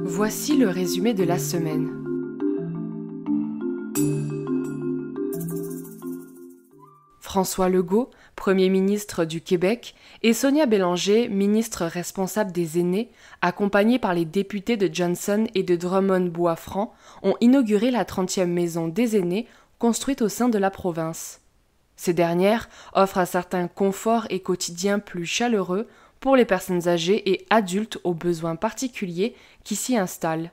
Voici le résumé de la semaine. François Legault, Premier ministre du Québec, et Sonia Bélanger, ministre responsable des aînés, accompagnés par les députés de Johnson et de Drummond-Bois-Franc, ont inauguré la 30e maison des aînés construite au sein de la province. Ces dernières offrent un certain confort et quotidien plus chaleureux pour les personnes âgées et adultes aux besoins particuliers qui s'y installent.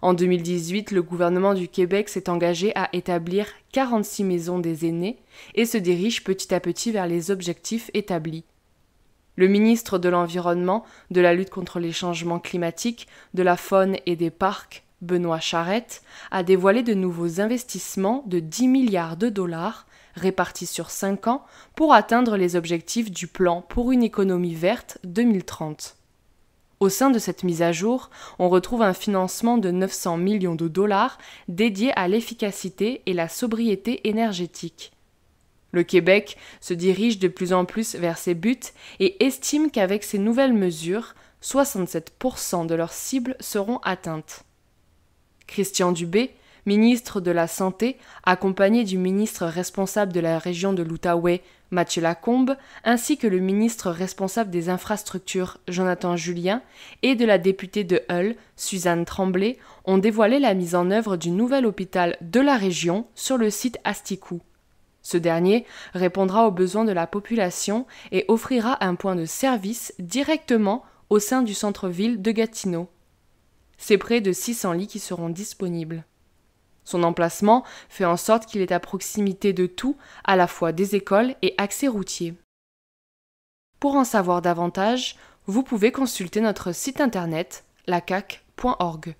En 2018, le gouvernement du Québec s'est engagé à établir 46 maisons des aînés et se dirige petit à petit vers les objectifs établis. Le ministre de l'Environnement, de la lutte contre les changements climatiques, de la faune et des parcs, Benoît Charette, a dévoilé de nouveaux investissements de 10 milliards de dollars répartis sur 5 ans pour atteindre les objectifs du plan pour une économie verte 2030. Au sein de cette mise à jour, on retrouve un financement de 900 millions de dollars dédié à l'efficacité et la sobriété énergétique. Le Québec se dirige de plus en plus vers ces buts et estime qu'avec ces nouvelles mesures, 67% de leurs cibles seront atteintes. Christian Dubé, ministre de la Santé, accompagné du ministre responsable de la région de l'Outaouais, Mathieu Lacombe, ainsi que le ministre responsable des infrastructures, Jonathan Julien, et de la députée de Hull, Suzanne Tremblay, ont dévoilé la mise en œuvre du nouvel hôpital de la région sur le site Asticou. Ce dernier répondra aux besoins de la population et offrira un point de service directement au sein du centre-ville de Gatineau. C'est près de 600 lits qui seront disponibles. Son emplacement fait en sorte qu'il est à proximité de tout, à la fois des écoles et accès routiers. Pour en savoir davantage, vous pouvez consulter notre site internet lacac.org.